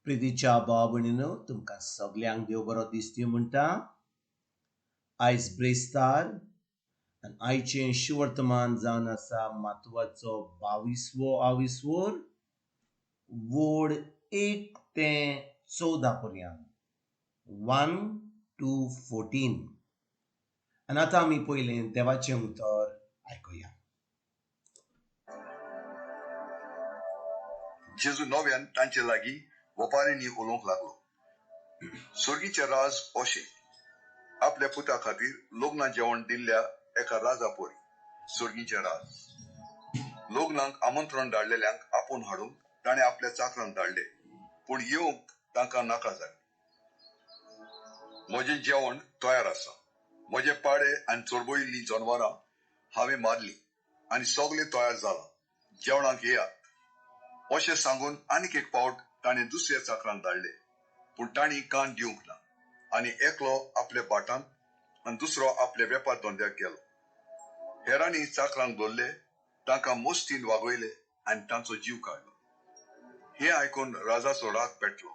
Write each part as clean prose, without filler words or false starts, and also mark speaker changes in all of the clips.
Speaker 1: प्रितीच्या भाव भयणीनो तुमकां सगल्यांक देव बरो दीस दिवं म्हणटा. आयज ब्रेस्तार आनी आयचें शिवर्तमान जावन आसा म्हत्वाचो 22वो आविस्वोर वोड 1 ते 14 पर्यंत 1 to 14. आनी आतां आमी पयलें देवाचें उतर आयकुया.
Speaker 2: जेजू नव्यान तांचे लागीं ओपारींनी उलोवंक लागलो. स्वर्गीचें राज अशें आपल्या पुता खातीर लग्ना जेवण दिल्ल्या एका राजा पोरी. स्वर्गीचें राज लग्नाक आमंत्रण धाडलेल्यांक आपूण हाडूंक ताणें आपल्या चाकरांक धाडले, पूण येवंक तांकां नाका जालें. म्हजें जेवण तयार आसा. म्हजे पाडे आनी चोरबोयिल्लीं जनवरां हांवें मारलीं आनी सगळें तयार जालां. जेवणाक येयात. अशें सांगून आनीक एक फावट ताणें दुसऱ्या चाकरांक धाडले, पूण तांणी कान दिवंक ना आनी एकलो आपल्या भाटांत आनी दुसरो आपल्या वेपार धंद्याक गेलो. हेरांनी चाकरांक धरले, तांकां मोस्तीन वागयले आनी तांचो जीव काडलो. हें आयकून राजाचो राग पेटलो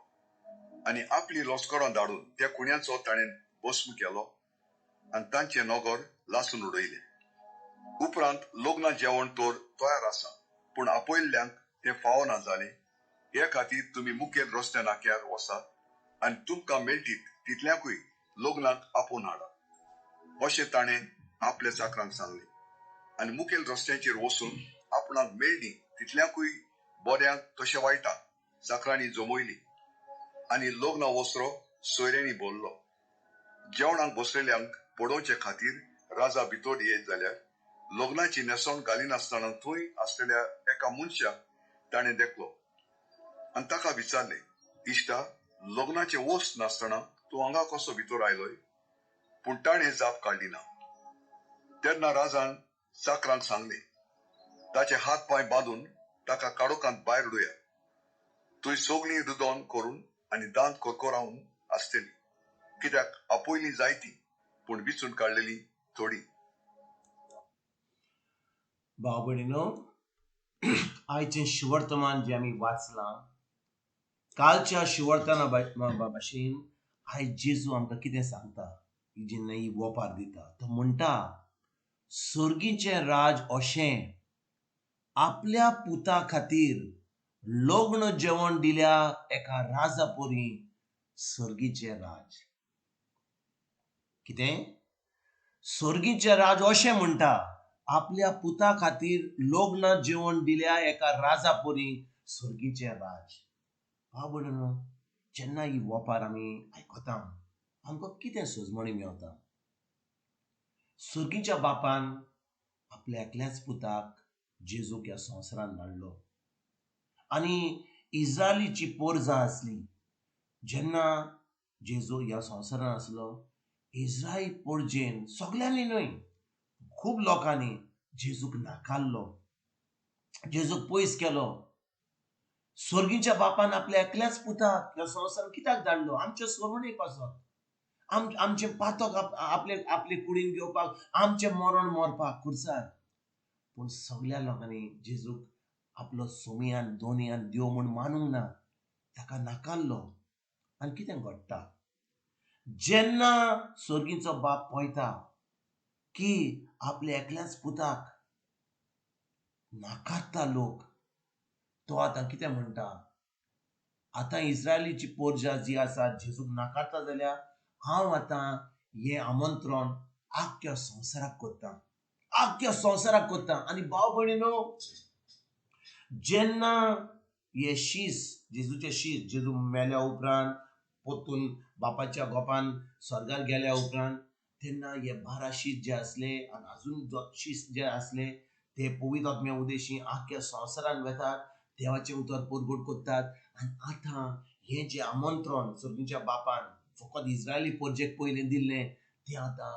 Speaker 2: आनी आपली लश्करां धाडून त्या कुण्यांचो ताणें भस्म केलो आनी तांचे नगर लासून उडयले. उपरांत लग्ना जेवण तर तयार आसा, पूण आपयल्ल्यांक तें फावना जालें. हे खातीर तुमी मुखेल रस्त्या नाक्यार वसात आनी तुमकां मेळटीत तितल्याकूय लग्नाक आपोवन हाडात. अशें ताणें आपल्या चाकरांक सांगलें आनी मुखेल रस्त्याचेर वचून आपणाक मेळ्ळीं तितल्याकूय बऱ्यांक तशें वायटाक चाकरांनी जमयलीं आनी लग्न वस्रो सोयऱ्यांनी भरलो. जेवणाक बसलेल्यांक पडोवचे खातीर राजा भितर येयत जाल्यार लग्नाची न्हेसोण घालिनासतना थंय आसलेल्या एका मनशाक ताणें देखलो आनी ताका विचारलें, इश्टा, लग्नाचें वस्त नासतना तूं हांगा कसो भितर आयलोय? पूण ताणें जाप काडली ना. तेन्ना राजान चाकरांक सांगलें, ताचे हात पांय बांदून ताका काडोकांत भायर उडयात. थंय सगळीं रुदोन करून आनी दांत करकोरावन आसतलीं, कित्याक आपयलीं जायतीं पूण विचून काडलेलीं थोडीं.
Speaker 1: भाव भयणीनो, आयचें शिवर्तमान जें आमी वाचलां, कालच्या शिवर्तना भाशेन आयज जेजू आमकां कितें सांगता, जेन्ना ही ओपार दिता. तो म्हणटा, सर्गीचें राज अशें आपल्या पुता खातीर लग्न जेवण दिल्या एका राजा पोरी. सर्गीचें राज कितें? सर्गीचें राज अशें म्हणटा, आपल्या पुता खातीर लग्न जेवण दिल्या एका राजा पोरी. सर्गीचें राज. भाव भयणीनो, जेन्ना ही ओपार आमी आयकता आमकां कितें सोजमणी मेवता. सर्गीच्या बापान आपल्या एकल्याच पुताक जेजूक ह्या संवसारांत धाडलो आनी इस्रायलीची पोर जां आसली, जेन्ना जेजू ह्या संवसारांत आसलो, इस्रायल पोरजेन सगल्यांनी न्हय, खूब लोकांनी जेजूक नाकारलो, जेजूक पयस केलो. स्वर्गीच्या बापान आपल्या एकल्याच पुताक ह्या संवसारांत कित्याक धाडलो? आमचे सोबणे पासत, आमचे पातक आपले कुडीन घेवपाक, आमचें मरण मरपाक खुर्सार. पूण सगळ्या लोकांनी जेजूक आपलो सोमियान दोनयान देव म्हूण मानूंक ना, ताका नाकारलो. आनी कितें घडटा? जेन्ना स्वर्गीचो बाप पळयता की आपल्या एकल्याच पुताक नाकारता लोक, तो आतां कितें म्हणटा, आतां इस्रायलीची पोर जी आसा जेजूक नाकारता जाल्यार हांव आतां हें आमंत्रण आख्ख्या संवसाराक कोत्ता, आख्ख्या संवसाराक कोत्ता. आनी भाव भयणीनो, जेन्ना हे शीस, जेजूचें शीस, जेजू मेल्या उपरांत पोत्तून बापाच्या गोपान स्वर्गार गेल्या उपरांत, तेन्ना हे 12 शीस जे आसले आनी अजून शीस जे आसले, ते पवित्र आत्म्या उदेशी आख्ख्या संवसारान वेतात, देवाचें उतर परगट कोत्तात. आनी आतां हें जें आमंत्रण सर्गीच्या बापान फकत इस्रायली पोरजेक पयलें दिल्लें, तें आतां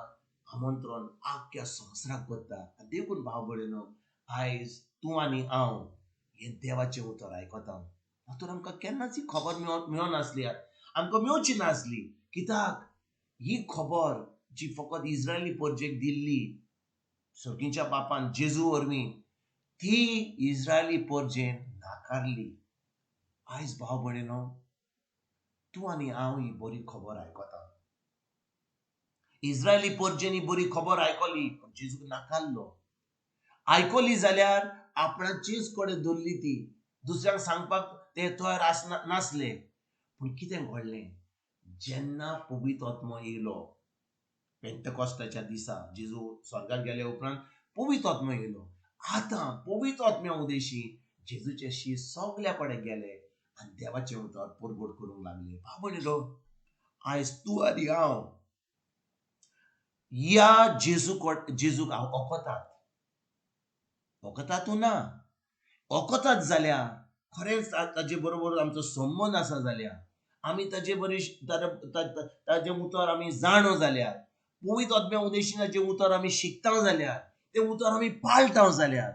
Speaker 1: आमंत्रण आख्ख्या संवसाराक कोत्ता. देखून भाव भयणीनो, आयज तूं आनी हांव हें देवाचें उतर आयकता. तर आमकां केन्नाच ही खबर मेळनासली, आमकां मेवची नासली. कित्याक ही खबर जी फकत इस्रायली पोरजेक दिल्ली सर्गीच्या बापान जेजू वरवीं, ती इस्रायली पोरजेन नाकारली. आयज भाव भयणीनो, तूं आनी हांव ही बरी खबर आयकता. इस्रायली परजेनी बरी खबर आयकली पण जेजूक नाकारलो. आयकली जाल्यार आपणाचीच कडेन दवरली ती, दुसऱ्यांक सांगपाक ते तयार नासले. पूण कितें घडलें, जेन्ना पवित्र आत्मो येयलो पेंटकॉस्टाच्या दिसा, जेजू स्वर्गाक गेले उपरांत पवित्र आत्मो येयलो. आतां पवित्र आत्म्या उदेशी जेजूचे शीश सगल्या कडेन गेले आनी देवाचे उतर परगट करूंक लागले. भावभयणीनो, आयज तूं आनी हांव या जेजूक वखतातूं ना, वखतात जाल्यार खरेंच ताजे बरोबर आमचो संबंद आसा जाल्यार, आमी ताजे उतर आमी जाणो जाल्यार, पवित्र आत्म्या उदेशी ताजे उतर आमी शिकता जाल्यार, ते उतर आमी पाळटा जाल्यार,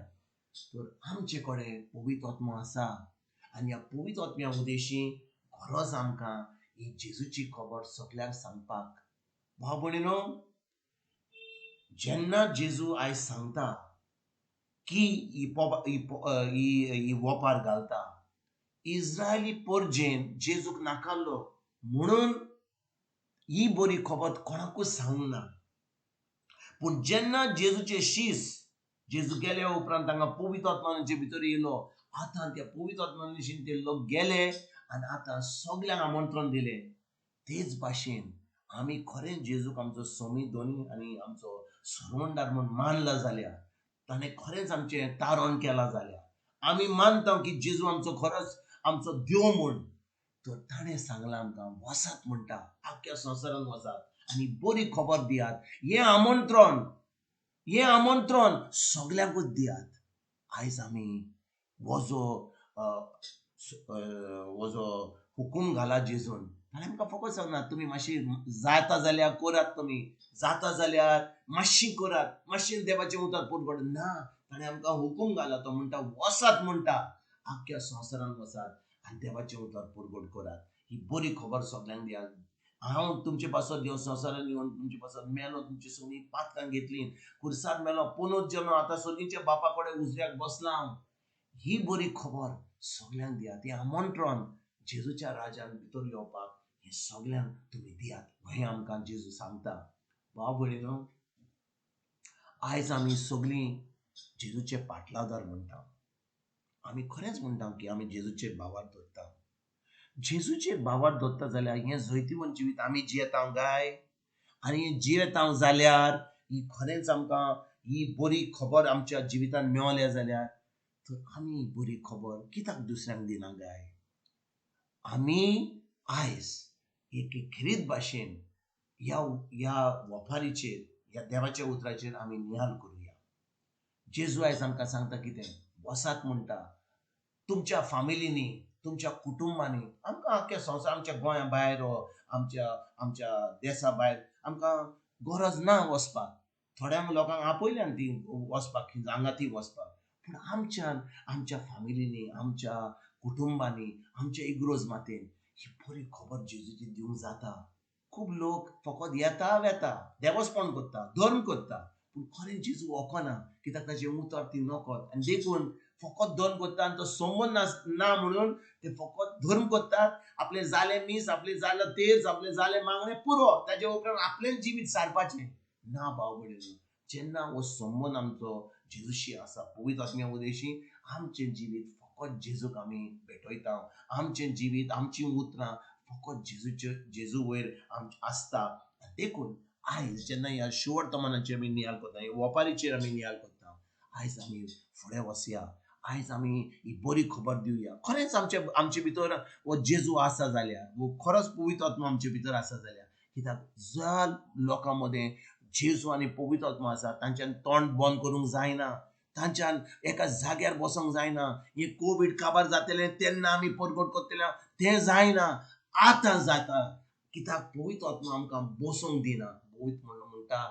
Speaker 1: तर आमचे कडेन पवित्र आत्मो आसा. आनी ह्या पवित्र आत्म्या उदेशी गरज आमकां ही जेजूची खबर सगळ्यांक सांगपाक. भाव भयणीनो, जेन्ना जेजू आयज सांगता की ही वोपार घालता, इस्रायली परजेन जेजूक नाकारलो म्हणून ही बरी खबर कोणाकूच सांगूंक ना. पूण जेन्ना जेजूचे शीस जेजू गेले उपरांत तांकां पवित्र आत्म्याचे भितर येयलो, आतां त्या पवित्र आत्म्यान ते लोक गेले आनी आतां सगल्यांक आमंत्रण दिलें. तेच भाशेन आमी खरेंच जेजूक आमचो सोमी दोनी आनी आमचो सरवंडार म्हूण मानला जाल्यार, ताणें खरेंच आमचें तारण केलां जाल्यार, आमी मानता की जेजू आमचो खरोच आमचो देव म्हूण, तर ताणें सांगलां आमकां वसात म्हणटा, आख्या संवसारान वसात आनी बरी खबर दियात. हें आमंत्रण सगल्यांकूच दियात. आयज आमी हो जो हुकूम घाला जेजून, ताणें आमकां फकत सांगना तुमी मातशी जाता जाल्यार करात, तुमी जाता जाल्यार मातशी करात, मातशें देवाचें उतर परगट ना. ताणें आमकां हुकूम घाला, तो म्हणटा वसात म्हणटा, आख्या संवसारान वसात आनी देवाचें उतर परगट करात. ही बरी खबर सगल्यांक दियात. हांव तुमचे पासत देव संवसारान येवन तुमचे पासत मेलो, तुमची सगळीं पातकां घेतली, कुर्सार मेलो, पुनर्जल्म आतां सगळींच्या बापा कडेन उजव्याक बसला हांव. ही बरी खबर सगल्यांक दियात. हें आमंत्रण जेजूच्या राज्यान भितर येवपाक हें सगल्यांक तुमी दियात, हें आमकां जेजू सांगता. भाव भयणीनो, आयज आमी सगळीं जेजूचे पाटलादार म्हणटा. आमी खरेंच म्हणटा की आमी जेजूचे भावार धरता. जेजूचे भावार धरता जाल्यार हें जैतिवंत जिवीत आमी जियेता काय? आनी जियेता जाल्यार ही खरेंच आमकां ही बरी खबर आमच्या जिवितान मेळल्या जाल्यार, तर आमी ही बरी खबर कित्याक दुसऱ्यांक दिना काय? आमी आयज एक खरीत भाशेन ह्या वफारीचेर, ह्या देवाच्या उतराचेर आमी नियाल करुया. जेजू आयज आमकां सांगता कितें? वसात म्हणटा. तुमच्या फामिलीनी, तुमच्या कुटुंबांनी, आमकां आख्या संवसार, आमच्या गोंया भायर, आमच्या देशा भायर आमकां गरज ना वचपाक. थोड्या लोकांक आपयल्यान ती वचपाक, हांगा ती वचपाक, पूण आमच्या फामिलीनी, आमच्या कुटुंबांनी, आमच्या इग्रोज मातेन ही बरी खबर जेजूची दिवंक जाता. खूब लोक फकत येता वेता, देवस्पण करता, धर्म करता, पूण खरें जेजू वखना, कित्याक ताचें उतर ती नकत. आनी देखून फकत धर्म करता आनी तो संबंद ना म्हणून ते फकत धर्म करतात. आपलें जालें मीस, आपलें जालें तेज, आपलें जालें मागणें पुरो, ताचे उपरांत आपलें जिवीत सारपाचें ना. भाव भयणीनो, जेन्ना हो संबंद आमचो जेजूशी आसा, पवित्र आत्म्या उदेशी, आमचें जिवीत फकत जेजूक आमी भेटयता. आमचें जिवीत, आमची उतरां फकत जेजू वयर आसता. देखून आयज जेन्ना ह्या शुवर्तमानाचेर आमी नियाळ करता, ह्या वपारीचेर आमी नियाळ करता, आयज आमी फुडें वचया. आयज आमी ही बरी खबर दिवया. खरेंच आमचे भितर हो जेजू आसा जाल्यार, वो खरोच पवित्र आत्मा आमचे भितर आसा जाल्यार, कित्याक ज्या लोकां मदें जेजू आनी पवित्र आत्मा आसा, तांच्यान तोंड बंद करूंक जायना, तांच्यान एका जाग्यार बसोंक जायना. हे कोविड काबार जातलें तेन्ना आमी परगट करतले तें जायना. आतां जाता, कित्याक पवित्र आत्मा आमकां बसोंक दिना. पवित्र म्हणटा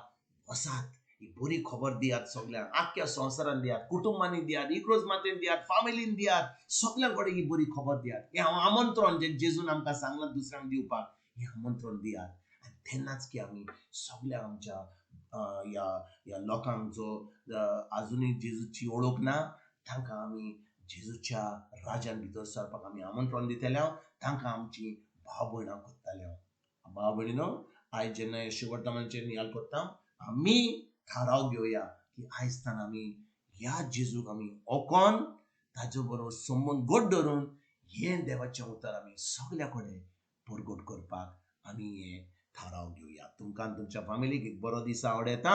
Speaker 1: वसात, ही बरी खबर दियात सगल्यांक, आख्या संवसारान दियात, कुटुंबांनी दियात, इग्रोज मातेन दियात, फामिलीन दियात, सगल्यां कडेन ही बरी खबर दियात. हें आमंत्रण जें जेजून आमकां सांगलां दुसऱ्यांक दिवपाक, हें आमंत्रण दियात. आनी तेन्नाच की आमी सगल्या आमच्या ह्या लोकांक जो आजुनूय जेजूची ओळख ना, तांकां आमी जेजूच्या राज्यान भितर सरपाक आमी आमंत्रण दितले. तांकां आमची भाव भयणां कोत्ताले हांव. भाव भयणीनो, आयज जेन्ना हे शुभवर्तमानाचेर नियाळ कोत्ता, आमी थाराव घेवया की आयज तान आमी ह्या जेजूक आमी ओकोन ताजे बरोबर संबंद घट धरून हे देवाचें उतर आमी सगल्या कडेन परगट करपाक आमी हे थाराव घेवया. तुमकां आनी तुमच्या फॅमिलीक एक बरो दीस आवडेता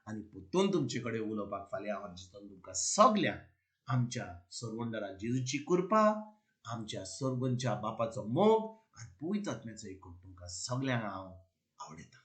Speaker 1: आनी परतून तुमचे कडेन उलोवपाक फाल्यां हांव दिसता तुमकां सगल्यांक आमच्या सर्वंडरा जेजूची कृपा, आमच्या सर्वांच्या बापाचो मोग आनी पवित्र आत्म्याचो एकूण तुमकां सगल्यांक हांव आवडयता.